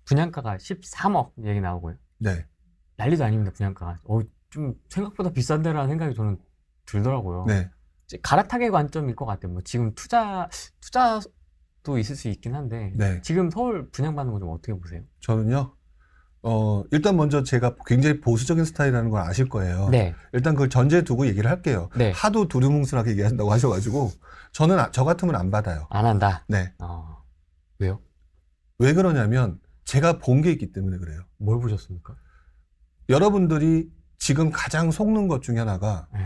분양가가 13억 얘기 나오고요. 네. 난리도 아닙니다, 분양가가. 좀 생각보다 비싼데라는 생각이 저는 들더라고요. 네. 갈아타기 관점일 것 같아요. 뭐 지금 투자도 있을 수 있긴 한데 네. 지금 서울 분양받는 거 좀 어떻게 보세요? 저는요. 일단 먼저 제가 굉장히 보수적인 스타일이라는 걸 아실 거예요. 네. 일단 그걸 전제에 두고 얘기를 할게요. 네. 하도 두루뭉술하게 얘기한다고 하셔가지고 저는 저 같으면 안 받아요. 안 한다. 네. 왜요? 왜 그러냐면 제가 본 게 있기 때문에 그래요. 뭘 보셨습니까? 여러분들이 지금 가장 속는 것 중에 하나가 네.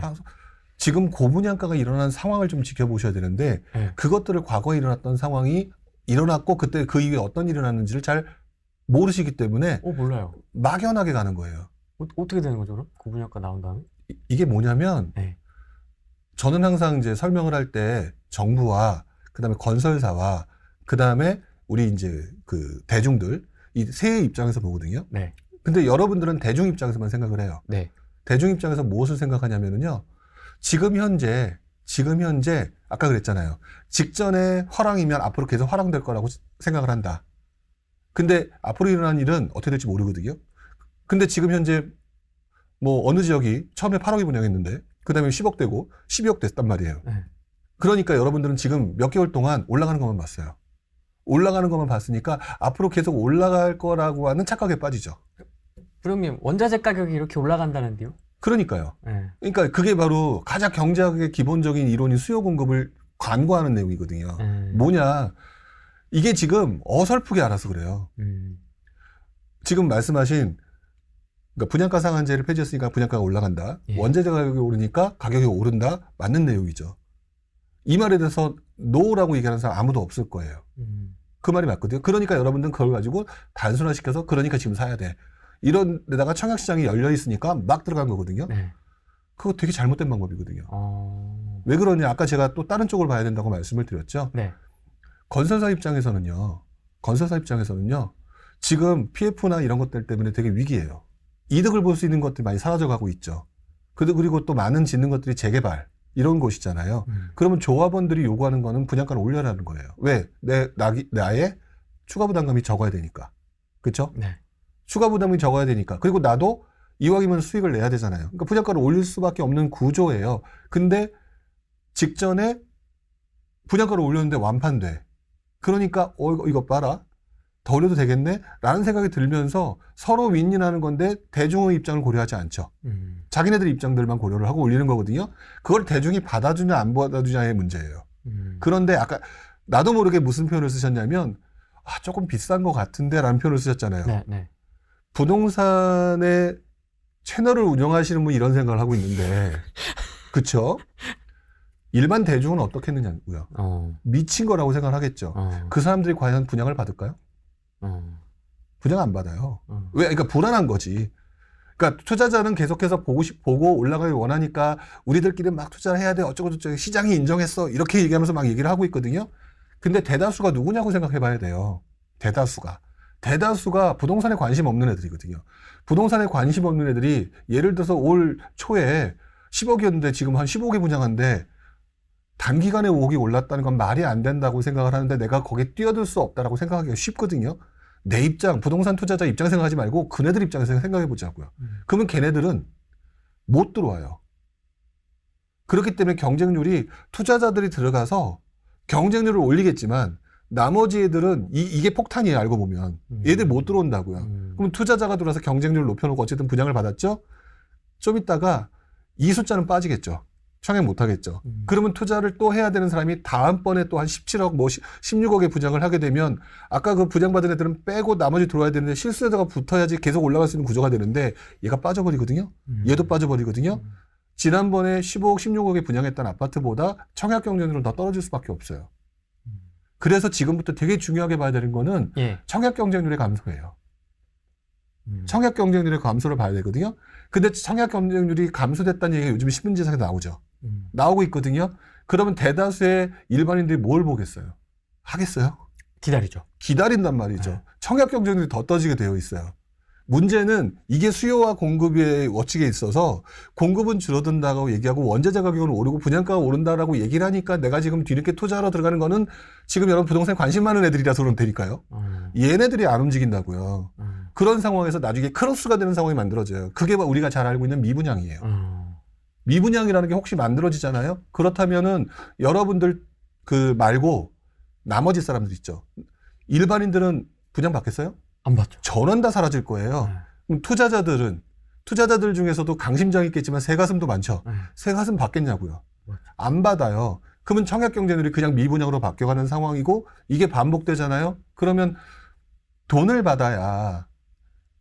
지금 고분양가가 일어난 상황을 좀 지켜보셔야 되는데 네. 그것들을 과거에 일어났던 상황이 일어났고 그때 그 이후에 어떤 일이 일어났는지를 잘 모르시기 때문에 몰라요. 막연하게 가는 거예요. 어떻게 되는 거죠, 그럼? 고분양가 나온 다음에? 이게 뭐냐면 네. 저는 항상 이제 설명을 할 때 정부와 그다음에 건설사와 그다음에 우리 이제 그 대중들 이 세의 입장에서 보거든요. 네. 근데 여러분들은 대중 입장에서만 생각을 해요. 네. 대중 입장에서 무엇을 생각하냐면은요. 지금 현재 아까 그랬잖아요. 직전에 화랑이면 앞으로 계속 화랑될 거라고 생각을 한다. 근데 앞으로 일어난 일은 어떻게 될지 모르거든요. 근데 지금 현재 뭐 어느 지역이 처음에 8억이 분양했는데 그다음에 10억 되고 12억 됐단 말이에요. 네. 그러니까 여러분들은 지금 몇 개월 동안 올라가는 것만 봤어요. 올라가는 것만 봤으니까 앞으로 계속 올라갈 거라고 하는 착각에 빠지죠. 부장님, 원자재 가격이 이렇게 올라간다는데요? 그러니까요. 네. 그러니까 그게 바로 가장 경제학의 기본적인 이론인 수요 공급을 관고하는 내용이거든요. 뭐냐? 이게 지금 어설프게 알아서 그래요. 지금 말씀하신 그러니까 분양가 상한제를 폐지했으니까 분양가가 올라간다. 예. 원자재 가격이 오르니까 가격이 오른다. 맞는 내용이죠. 이 말에 대해서 노라고 얘기하는 사람 아무도 없을 거예요. 그 말이 맞거든요. 그러니까 여러분들은 그걸 가지고 단순화시켜서 그러니까 지금 사야 돼. 이런 데다가 청약시장이 열려 있으니까 막 들어간 거거든요. 네. 그거 되게 잘못된 방법이거든요. 왜 왜 그러냐? 아까 제가 또 다른 쪽을 봐야 된다고 말씀을 드렸죠. 네. 건설사 입장에서는요. 지금 PF나 이런 것들 때문에 되게 위기예요. 이득을 볼 수 있는 것들이 많이 사라져가고 있죠. 그리고 또 많은 짓는 것들이 재개발 이런 곳이잖아요. 그러면 조합원들이 요구하는 거는 분양가를 올려라는 거예요. 왜? 나의 추가 부담금이 적어야 되니까. 그렇죠? 네. 추가 부담이 적어야 되니까. 그리고 나도 이왕이면 수익을 내야 되잖아요. 그러니까 분양가를 올릴 수밖에 없는 구조예요. 근데 직전에 분양가를 올렸는데 완판돼. 그러니까 이거 봐라. 더 올려도 되겠네? 라는 생각이 들면서 서로 윈윈하는 건데 대중의 입장을 고려하지 않죠. 자기네들 입장들만 고려를 하고 올리는 거거든요. 그걸 대중이 받아주냐 안 받아주냐의 문제예요. 그런데 아까 나도 모르게 무슨 표현을 쓰셨냐면 조금 비싼 것 같은데 라는 표현을 쓰셨잖아요. 네. 네. 부동산의 채널을 운영하시는 분이 이런 생각을 하고 있는데 그쵸? 일반 대중은 어떻게 했느냐고요. 미친 거라고 생각을 하겠죠. 그 사람들이 과연 분양을 받을까요? 분양 안 받아요. 왜? 그러니까 불안한 거지. 그러니까 투자자는 계속해서 보고 올라가길 원하니까 우리들끼리 막 투자를 해야 돼. 어쩌고저쩌고 시장이 인정했어. 이렇게 얘기하면서 막 얘기를 하고 있거든요. 근데 대다수가 누구냐고 생각해 봐야 돼요. 대다수가 부동산에 관심 없는 애들이거든요. 부동산에 관심 없는 애들이 예를 들어서 올 초에 10억이었는데 지금 한 15억에 분양한데 단기간에 5억이 올랐다는 건 말이 안 된다고 생각을 하는데 내가 거기에 뛰어들 수 없다라고 생각하기가 쉽거든요. 내 입장, 부동산 투자자 입장 생각하지 말고 그네들 입장에서 생각해 보자고요. 그러면 걔네들은 못 들어와요. 그렇기 때문에 경쟁률이 투자자들이 들어가서 경쟁률을 올리겠지만 나머지 애들은 이게 폭탄이에요. 알고 보면. 얘들 못 들어온다고요. 그럼 투자자가 들어와서 경쟁률을 높여놓고 어쨌든 분양을 받았죠. 좀 있다가 이 숫자는 빠지겠죠. 청약 못 하겠죠. 그러면 투자를 또 해야 되는 사람이 다음번에 또 한 17억, 16억의 분양을 하게 되면 아까 그 분양받은 애들은 빼고 나머지 들어와야 되는데 실수에다가 붙어야지 계속 올라갈 수 있는 구조가 되는데 얘가 빠져버리거든요. 얘도 빠져버리거든요. 지난번에 15억, 16억에 분양했던 아파트보다 청약 경쟁률은 더 떨어질 수밖에 없어요. 그래서 지금부터 되게 중요하게 봐야 되는 거는 청약 경쟁률의 감소예요. 청약 경쟁률의 감소를 봐야 되거든요. 근데 청약 경쟁률이 감소됐다는 얘기가 요즘 신문지에서 나오죠. 나오고 있거든요. 그러면 대다수의 일반인들이 뭘 보겠어요? 하겠어요? 기다리죠. 기다린단 말이죠. 네. 청약 경쟁률이 더 떠지게 되어 있어요. 문제는 이게 수요와 공급의 워치에 있어서 공급은 줄어든다고 얘기하고 원자재 가격은 오르고 분양가가 오른다라고 얘기를 하니까 내가 지금 뒤늦게 투자하러 들어가는 거는 지금 여러분 부동산에 관심 많은 애들이라서 그럼 되니까요. 얘네들이 안 움직인다고요. 그런 상황에서 나중에 크로스가 되는 상황이 만들어져요. 그게 우리가 잘 알고 있는 미분양이에요. 미분양이라는 게 혹시 만들어지잖아요. 그렇다면은 여러분들 그 말고 나머지 사람들 있죠. 일반인들은 분양 받겠어요? 안 받죠. 전원 다 사라질 거예요. 그럼 투자자들 중에서도 강심장이 있겠지만 새가슴도 많죠. 새가슴 받겠냐고요. 안 받아요. 그러면 청약 경쟁률이 그냥 미분양으로 바뀌어가는 상황이고 이게 반복되잖아요. 그러면 돈을 받아야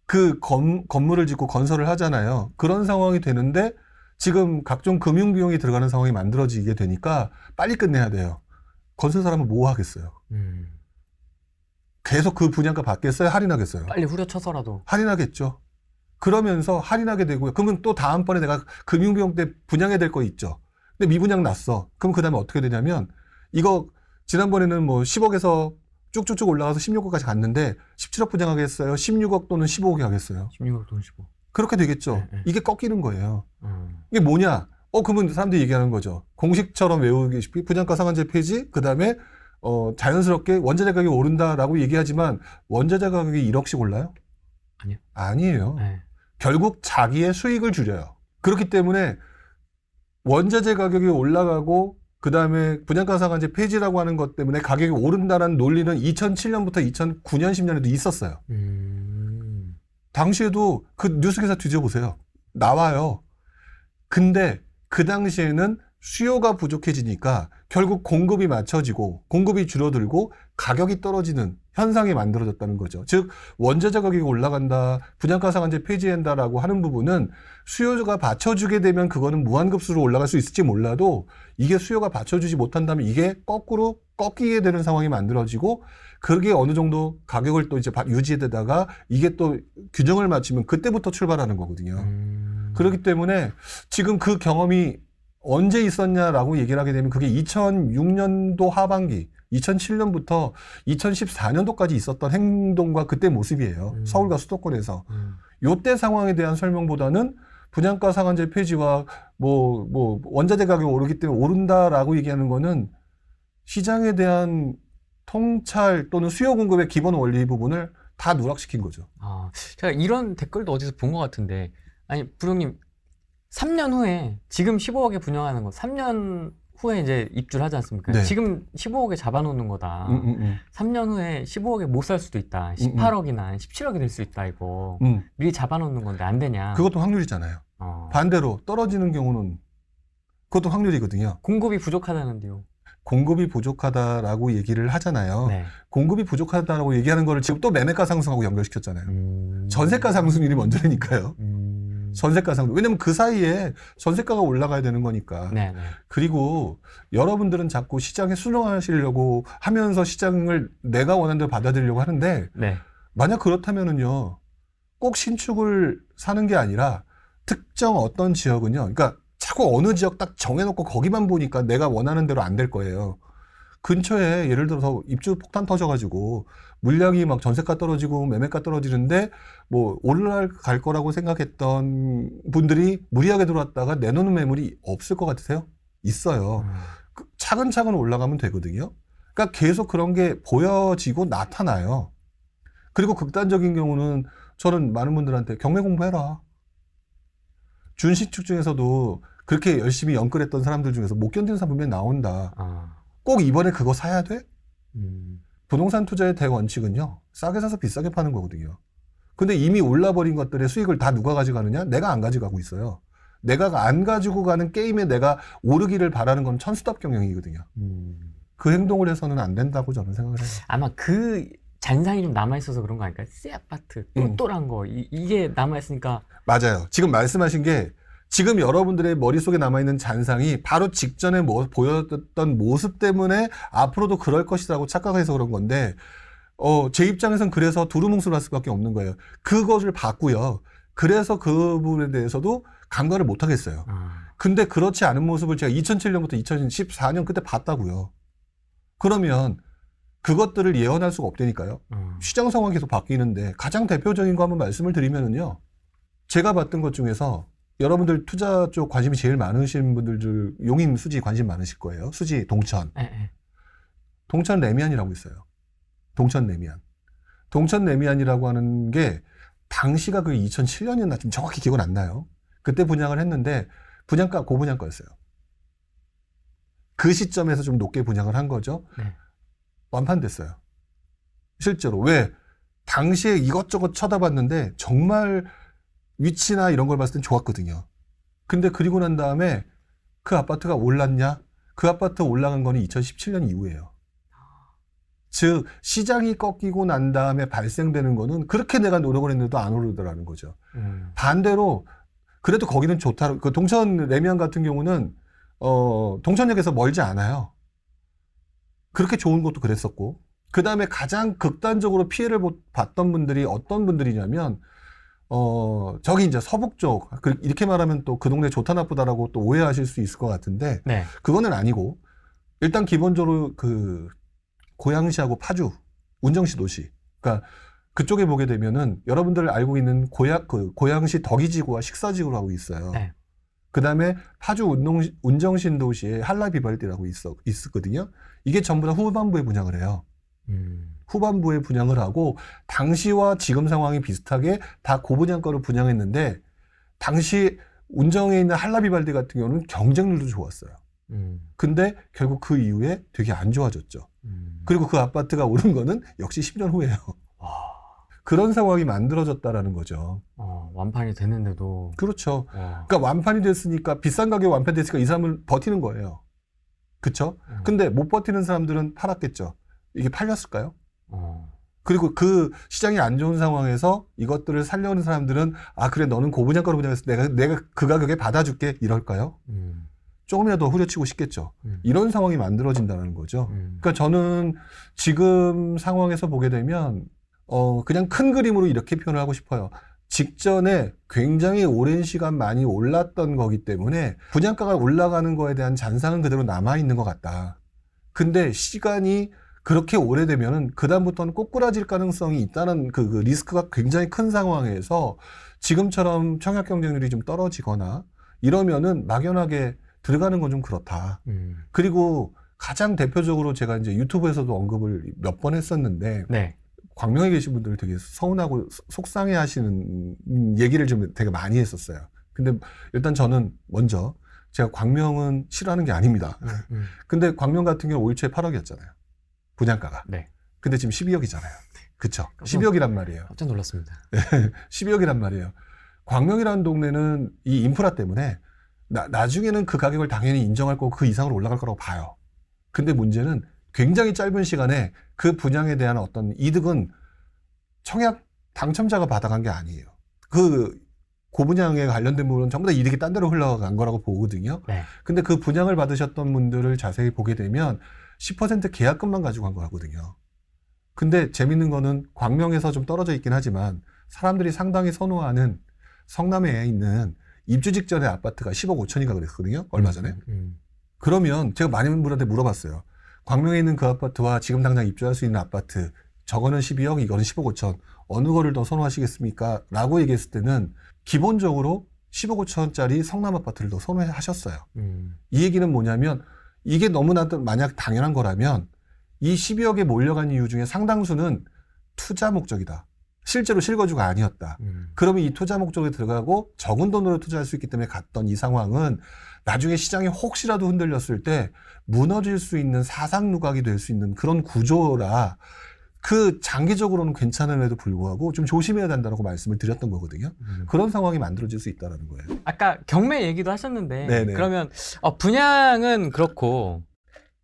그 건물을 짓고 건설을 하잖아요. 그런 상황이 되는데 지금 각종 금융 비용이 들어가는 상황이 만들어지게 되니까 빨리 끝내야 돼요. 건설 사람은 뭐 하겠어요? 계속 그 분양가 받겠어요? 할인하겠어요? 빨리 후려쳐서라도. 할인하겠죠. 그러면서 할인하게 되고요. 그러면 또 다음번에 내가 금융비용 때 분양해야 될 거 있죠. 근데 미분양 났어. 그럼 그 다음에 어떻게 되냐면 이거 지난번에는 뭐 10억에서 쭉쭉쭉 올라가서 16억까지 갔는데 17억 분양하겠어요? 16억 또는 15억이 하겠어요? 16억 또는 15억. 그렇게 되겠죠. 네. 이게 꺾이는 거예요. 이게 뭐냐? 그러면 사람들이 얘기하는 거죠. 공식처럼 외우기식이 분양가 상한제 폐지, 그 다음에 자연스럽게 원자재 가격이 오른다라고 얘기하지만 원자재 가격이 1억씩 올라요? 아니요. 아니에요. 네. 결국 자기의 수익을 줄여요. 그렇기 때문에 원자재 가격이 올라가고 그 다음에 분양가 상한제 폐지라고 하는 것 때문에 가격이 오른다는 논리는 2007년부터 2009년, 10년에도 있었어요. 당시에도 그 뉴스 기사 뒤져보세요. 나와요. 근데 그 당시에는 수요가 부족해지니까 결국 공급이 맞춰지고 공급이 줄어들고 가격이 떨어지는 현상이 만들어졌다는 거죠. 즉 원자재 가격이 올라간다, 분양가 상한제 폐지한다라고 하는 부분은 수요가 받쳐주게 되면 그거는 무한급수로 올라갈 수 있을지 몰라도 이게 수요가 받쳐주지 못한다면 이게 거꾸로 꺾이게 되는 상황이 만들어지고 그게 어느 정도 가격을 또 이제 유지에다가 이게 또 균형을 맞추면 그때부터 출발하는 거거든요. 그렇기 때문에 지금 그 경험이 언제 있었냐라고 얘기를 하게 되면 그게 2006년도 하반기, 2007년부터 2014년도까지 있었던 행동과 그때 모습이에요. 서울과 수도권에서. 요때 상황에 대한 설명보다는 분양가 상한제 폐지와 뭐 원자재 가격이 오르기 때문에 오른다라고 얘기하는 거는 시장에 대한 통찰 또는 수요 공급의 기본 원리 부분을 다 누락시킨 거죠. 제가 이런 댓글도 어디서 본 것 같은데, 아니, 부장님, 3년 후에, 지금 15억에 분양하는 거, 3년 후에 이제 입주를 하지 않습니까? 네. 지금 15억에 잡아놓는 거다. 3년 후에 15억에 못 살 수도 있다. 18억이나 17억이 될 수 있다, 이거. 미리 잡아놓는 건데 안 되냐. 그것도 확률이잖아요. 반대로 떨어지는 경우는 그것도 확률이거든요. 공급이 부족하다는데요. 공급이 부족하다라고 얘기를 하잖아요. 네. 공급이 부족하다라고 얘기하는 거를 지금 또 매매가 상승하고 연결시켰잖아요. 전세가 상승률이 먼저니까요. 전세가 상승. 왜냐면 그 사이에 전세가가 올라가야 되는 거니까. 네. 그리고 여러분들은 자꾸 시장에 순응하시려고 하면서 시장을 내가 원하는 대로 받아들이려고 하는데 네. 만약 그렇다면은요. 꼭 신축을 사는 게 아니라 특정 어떤 지역은요. 그러니까 자꾸 어느 지역 딱 정해놓고 거기만 보니까 내가 원하는 대로 안 될 거예요. 근처에 예를 들어서 입주 폭탄 터져가지고 물량이 막 전세가 떨어지고 매매가 떨어지는데 뭐 올라갈 거라고 생각했던 분들이 무리하게 들어왔다가 내놓는 매물이 없을 것 같으세요? 있어요. 차근차근 올라가면 되거든요. 그러니까 계속 그런 게 보여지고 나타나요. 그리고 극단적인 경우는 저는 많은 분들한테 경매 공부해라. 준신축 중에서도 그렇게 열심히 연끌했던 사람들 중에서 못 견디는 사람 분명히 나온다. 꼭 이번에 그거 사야 돼? 부동산 투자의 대원칙은요. 싸게 사서 비싸게 파는 거거든요. 근데 이미 올라버린 것들의 수익을 다 누가 가져가느냐? 내가 안 가져가고 있어요. 내가 안 가지고 가는 게임에 내가 오르기를 바라는 건 천수답 경영이거든요. 그 행동을 해서는 안 된다고 저는 생각을 해요. 아마 그 잔상이 좀 남아있어서 그런 거 아닐까요? 새 아파트, 똘똘한 거, 이게 남아있으니까. 맞아요. 지금 말씀하신 게 지금 여러분들의 머릿속에 남아있는 잔상이 바로 직전에 보였던 모습 때문에 앞으로도 그럴 것이라고 착각해서 그런 건데, 제 입장에선 그래서 두루뭉술 할 수밖에 없는 거예요. 그것을 봤고요. 그래서 그 부분에 대해서도 간과를 못 하겠어요. 근데 그렇지 않은 모습을 제가 2007년부터 2014년 그때 봤다고요. 그러면 그것들을 예언할 수가 없다니까요. 시장 상황이 계속 바뀌는데 가장 대표적인 거 한번 말씀을 드리면은요. 제가 봤던 것 중에서 여러분들 투자 쪽 관심이 제일 많으신 분들 용인 수지 관심 많으실 거예요. 수지 동천. 동천 레미안이라고 있어요. 동천 레미안. 동천 레미안이라고 하는 게 당시가 그 2007년이었나 좀 정확히 기억은 안 나요. 그때 분양을 했는데 분양가 고분양가였어요. 그 시점에서 좀 높게 분양을 한 거죠. 네. 완판됐어요. 실제로. 왜? 당시에 이것저것 쳐다봤는데 정말 위치나 이런 걸 봤을 땐 좋았거든요. 근데 그리고 난 다음에 그 아파트가 올랐냐? 그 아파트 올라간 거는 2017년 이후예요. 즉 시장이 꺾이고 난 다음에 발생되는 거는 그렇게 내가 노력을 했는데도 안 오르더라는 거죠. 반대로 그래도 거기는 좋다. 그 동천 레미안 같은 경우는 동천역에서 멀지 않아요. 그렇게 좋은 것도 그랬었고 그 다음에 가장 극단적으로 피해를 봤던 분들이 어떤 분들이냐면 저기 이제 서북 쪽 이렇게 말하면 또 그 동네 좋다 나쁘다라고 또 오해하실 수 있을 것 같은데 네. 그거는 아니고 일단 기본적으로 그 고양시하고 파주 운정시 도시 그러니까 그쪽에 보게 되면은 여러분들 알고 있는 고양시 덕이지구와 식사지구라고 있어요. 네. 그 다음에 파주 운정신 도시에 한라비발디라고 있었거든요. 이게 전부 다 후반부에 분양을 해요. 후반부에 분양을 하고 당시와 지금 상황이 비슷하게 다 고분양가로 분양했는데 당시 운정에 있는 한라비발디 같은 경우는 경쟁률도 좋았어요. 근데 결국 그 이후에 되게 안 좋아졌죠. 그리고 그 아파트가 오른 거는 역시 10년 후예요. 그런 상황이 만들어졌다라는 거죠. 완판이 됐는데도. 그렇죠. 그러니까 완판이 됐으니까 비싼 가격에 완판됐으니까 이 사람은 버티는 거예요. 그렇죠? 근데 못 버티는 사람들은 팔았겠죠. 이게 팔렸을까요? 그리고 그 시장이 안 좋은 상황에서 이것들을 살려는 사람들은 아 그래 너는 고분양가로 분양해서 내가 그 가격에 받아줄게 이럴까요? 조금이라도 후려치고 싶겠죠. 이런 상황이 만들어진다는 거죠. 그러니까 저는 지금 상황에서 보게 되면 그냥 큰 그림으로 이렇게 표현을 하고 싶어요. 직전에 굉장히 오랜 시간 많이 올랐던 거기 때문에 분양가가 올라가는 거에 대한 잔상은 그대로 남아있는 것 같다. 근데 시간이 그렇게 오래되면은 그다음부터는 꼬꾸라질 가능성이 있다는 그 리스크가 굉장히 큰 상황에서 지금처럼 청약 경쟁률이 좀 떨어지거나 이러면은 막연하게 들어가는 건 좀 그렇다. 그리고 가장 대표적으로 제가 이제 유튜브에서도 언급을 몇 번 했었는데 네. 광명에 계신 분들 되게 서운하고 속상해 하시는 얘기를 좀 되게 많이 했었어요. 근데 일단 저는 먼저 제가 광명은 싫어하는 게 아닙니다. 근데 광명 같은 경우는 올 초에 8억이었잖아요. 분양가가. 네. 근데 지금 12억이잖아요. 그쵸? 12억이란 말이에요. 깜짝 놀랐습니다. 12억이란 말이에요. 광명이라는 동네는 이 인프라 때문에 나중에는 그 가격을 당연히 인정할 거고 그 이상으로 올라갈 거라고 봐요. 근데 문제는 굉장히 짧은 시간에 그 분양에 대한 어떤 이득은 청약 당첨자가 받아간 게 아니에요. 그 고분양에 관련된 부분은 전부 다 이득이 딴 데로 흘러간 거라고 보거든요. 네. 근데 그 분양을 받으셨던 분들을 자세히 보게 되면 10% 계약금만 가지고 간 거거든요. 근데 재밌는 거는 광명에서 좀 떨어져 있긴 하지만 사람들이 상당히 선호하는 성남에 있는 입주 직전의 아파트가 10억 5천인가 그랬거든요. 얼마 전에. 그러면 제가 많은 분한테 물어봤어요. 광명에 있는 그 아파트와 지금 당장 입주할 수 있는 아파트 저거는 12억 이거는 10억 5천 어느 거를 더 선호하시겠습니까? 라고 얘기했을 때는 기본적으로 10억 5천짜리 성남 아파트를 더 선호하셨어요. 이 얘기는 뭐냐면 이게 너무나도 만약 당연한 거라면 이 12억에 몰려간 이유 중에 상당수는 투자 목적이다. 실제로 실거주가 아니었다. 그러면 이 투자 목적에 들어가고 적은 돈으로 투자할 수 있기 때문에 갔던 이 상황은 나중에 시장이 혹시라도 흔들렸을 때 무너질 수 있는 사상누각이 될 수 있는 그런 구조라 그 장기적으로는 괜찮음에도 불구하고 좀 조심해야 된다고 말씀을 드렸던 거거든요. 그런 상황이 만들어질 수 있다는 거예요. 아까 경매 얘기도 하셨는데 네네. 그러면 분양은 그렇고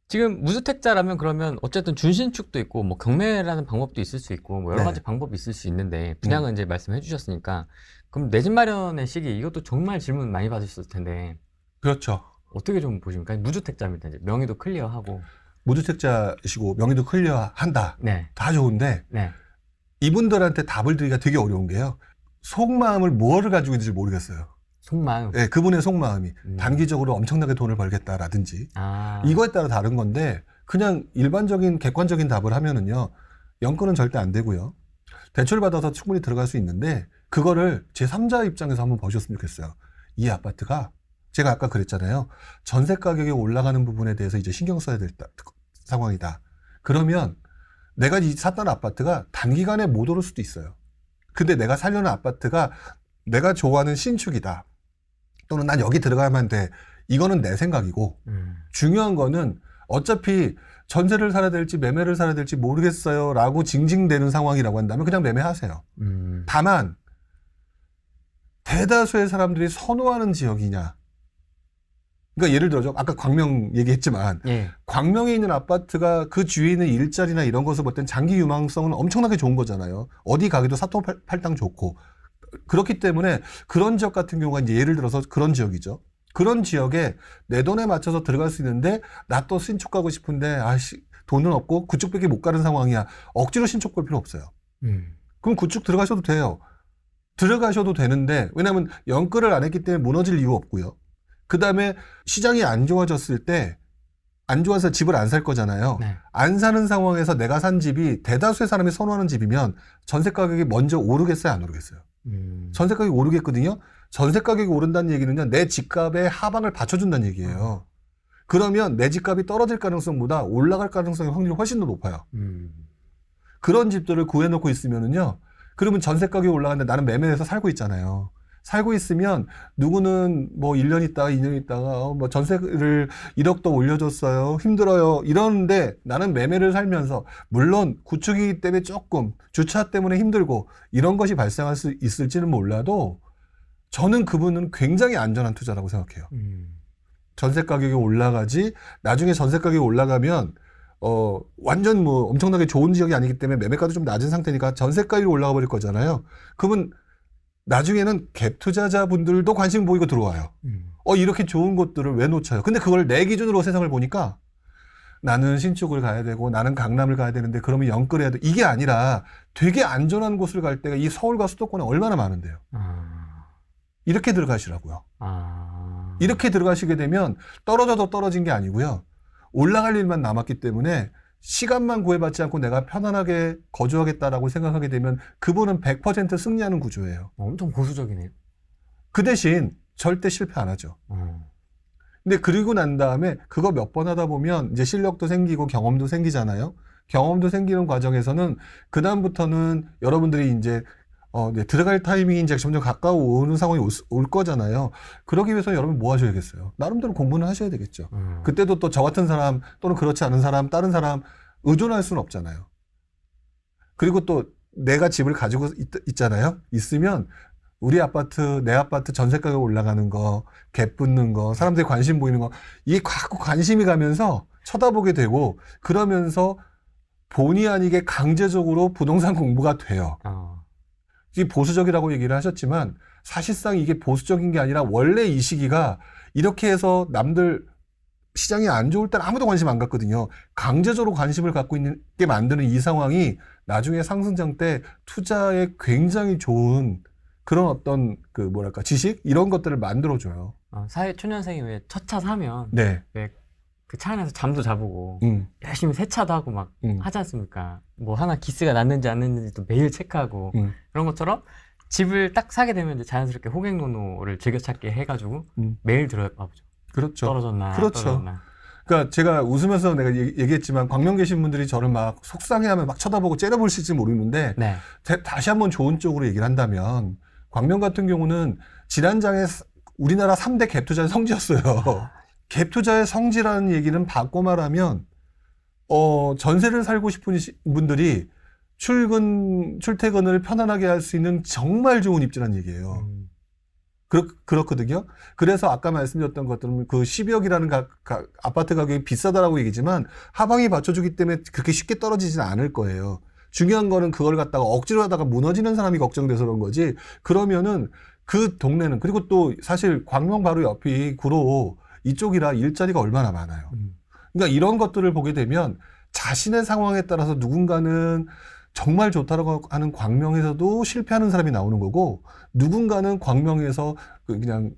지금 무주택자라면 그러면 어쨌든 준신축도 있고 뭐 경매라는 방법도 있을 수 있고 뭐 여러 가지 방법이 있을 수 있는데 분양은 이제 말씀해 주셨으니까 그럼 내 집 마련의 시기 이것도 정말 질문 많이 받으셨을 텐데 그렇죠. 어떻게 좀 보십니까? 무주택자입니다. 이제 명의도 클리어하고 무주택자시고 명의도 클리어한다. 네. 다 좋은데 네. 이분들한테 답을 드리기가 되게 어려운 게요. 속마음을 뭐를 가지고 있는지 모르겠어요. 속마음. 네, 그분의 속마음이 단기적으로 엄청나게 돈을 벌겠다라든지 이거에 따라 다른 건데 그냥 일반적인 객관적인 답을 하면은요. 연끌은 절대 안 되고요. 대출 받아서 충분히 들어갈 수 있는데 그거를 제3자 입장에서 한번 보셨으면 좋겠어요. 이 아파트가 제가 아까 그랬잖아요. 전세 가격이 올라가는 부분에 대해서 이제 신경 써야 될 상황이다. 그러면 내가 샀던 아파트가 단기간에 못 오를 수도 있어요. 근데 내가 살려는 아파트가 내가 좋아하는 신축이다. 또는 난 여기 들어가야만 돼. 이거는 내 생각이고 중요한 거는 어차피 전세를 살아야 될지 매매를 살아야 될지 모르겠어요 라고 징징대는 상황이라고 한다면 그냥 매매하세요. 다만 대다수의 사람들이 선호하는 지역이냐. 그러니까 예를 들어서 아까 광명 얘기했지만 예. 광명에 있는 아파트가 그 주위에 있는 일자리나 이런 것을 볼 땐 장기 유망성은 엄청나게 좋은 거잖아요. 어디 가기도 사통팔당 좋고. 그렇기 때문에 그런 지역 같은 경우가 이제 예를 들어서 그런 지역이죠. 그런 지역에 내 돈에 맞춰서 들어갈 수 있는데 나 또 신축 가고 싶은데 돈은 없고 그쪽밖에 못 가는 상황이야. 억지로 신축 볼 필요 없어요. 그럼 그쪽 들어가셔도 돼요. 들어가셔도 되는데 왜냐하면 연끌을 안 했기 때문에 무너질 이유 없고요. 그 다음에 시장이 안 좋아졌을 때 안 좋아서 집을 안 살 거잖아요. 네. 안 사는 상황에서 내가 산 집이 대다수의 사람이 선호하는 집이면 전세 가격이 먼저 오르겠어요, 안 오르겠어요? 전세 가격이 오르겠거든요. 전세 가격이 오른다는 얘기는요, 내 집값의 하방을 받쳐준다는 얘기예요. 그러면 내 집값이 떨어질 가능성보다 올라갈 가능성의 확률이 훨씬 더 높아요. 그런 집들을 구해놓고 있으면은요, 그러면 전세 가격이 올라가는데 나는 매매해서 살고 있잖아요. 살고 있으면 누구는 뭐 1년 있다가 2년 있다가 뭐 전세를 1억 더 올려줬어요. 힘들어요. 이러는데 나는 매매를 살면서 물론 구축이기 때문에 조금 주차 때문에 힘들고 이런 것이 발생할 수 있을지는 몰라도 저는 그분은 굉장히 안전한 투자라고 생각해요. 전세 가격이 올라가지 나중에 전세 가격이 올라가면 완전 뭐 엄청나게 좋은 지역이 아니기 때문에 매매가도 좀 낮은 상태니까 전세 가격이 올라가 버릴 거잖아요. 그러면 나중에는 갭 투자자분들도 관심 보이고 들어와요. 이렇게 좋은 곳들을 왜 놓쳐요? 근데 그걸 내 기준으로 세상을 보니까 나는 신축을 가야 되고 나는 강남을 가야 되는데 그러면 연끌해야 돼. 이게 아니라 되게 안전한 곳을 갈 때가 이 서울과 수도권에 얼마나 많은데요. 이렇게 들어가시라고요. 이렇게 들어가시게 되면 떨어져도 떨어진 게 아니고요. 올라갈 일만 남았기 때문에 시간만 구애받지 않고 내가 편안하게 거주하겠다라고 생각하게 되면 그분은 100% 승리하는 구조예요. 엄청 보수적이네요. 그 대신 절대 실패 안 하죠. 근데 그리고 난 다음에 그거 몇 번 하다 보면 이제 실력도 생기고 경험도 생기잖아요. 경험도 생기는 과정에서는 그다음부터는 여러분들이 이제 들어갈 타이밍이 이제 점점 가까워 오는 상황이 올 거잖아요. 그러기 위해서 여러분 뭐 하셔야겠어요? 나름대로 공부는 하셔야 되겠죠. 그때도 또 저 같은 사람 또는 그렇지 않은 사람, 다른 사람 의존할 수는 없잖아요. 그리고 또 내가 집을 가지고 있잖아요. 있으면 우리 아파트, 내 아파트 전세 가격 올라가는 거, 갭 붙는 거, 사람들이 관심 보이는 거, 이게 자꾸 관심이 가면서 쳐다보게 되고 그러면서 본의 아니게 강제적으로 부동산 공부가 돼요. 이게 보수적이라고 얘기를 하셨지만 사실상 이게 보수적인 게 아니라 원래 이 시기가 이렇게 해서 남들 시장이 안 좋을 때는 아무도 관심 안 갖거든요. 강제적으로 관심을 갖고 있게 만드는 이 상황이 나중에 상승장 때 투자에 굉장히 좋은 그런 어떤 지식 이런 것들을 만들어줘요. 사회 초년생이 왜 첫 차 사면 네. 왜 그 차 안에서 잠도 자보고 열심히 세차도 하고 막 하지 않습니까? 뭐 하나 기스가 났는지 안 났는지도 매일 체크하고 그런 것처럼 집을 딱 사게 되면 이제 자연스럽게 호갱노노를 즐겨찾게 해가지고 매일 들어봐보죠. 그렇죠. 떨어졌나? 그렇죠. 떨어졌나? 그러니까 제가 웃으면서 내가 얘기했지만 광명 계신 분들이 저를 막 속상해하면 막 쳐다보고 째려보실지 모르는데 네. 다시 한번 좋은 쪽으로 얘기를 한다면 광명 같은 경우는 지난장에 우리나라 3대 갭 투자의 성지였어요. 갭 투자의 성지라는 얘기는 바꿔 말하면 전세를 살고 싶은 분들이 출퇴근을 편안하게 할 수 있는 정말 좋은 입지라는 얘기예요. 그렇거든요. 그래서 아까 말씀드렸던 것들은 그 10억이라는 아파트 가격이 비싸다라고 얘기지만 하방이 받쳐주기 때문에 그렇게 쉽게 떨어지지는 않을 거예요. 중요한 거는 그걸 갖다가 억지로 하다가 무너지는 사람이 걱정돼서 그런 거지. 그러면은 그 동네는 그리고 또 사실 광명 바로 옆이 구로 이쪽이라 일자리가 얼마나 많아요. 그러니까 이런 것들을 보게 되면 자신의 상황에 따라서 누군가는 정말 좋다라고 하는 광명에서도 실패하는 사람이 나오는 거고 누군가는 광명에서 그냥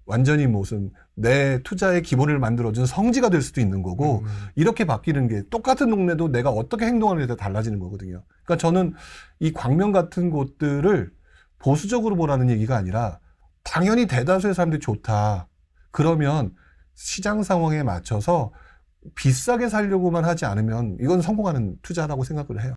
완전히 무슨 내 투자의 기본을 만들어준 성지가 될 수도 있는 거고 이렇게 바뀌는 게 똑같은 동네도 내가 어떻게 행동하느냐에 따라 달라지는 거거든요. 그러니까 저는 이 광명 같은 곳들을 보수적으로 보라는 얘기가 아니라 당연히 대다수의 사람들이 좋다. 그러면 시장 상황에 맞춰서 비싸게 살려고만 하지 않으면 이건 성공하는 투자라고 생각을 해요.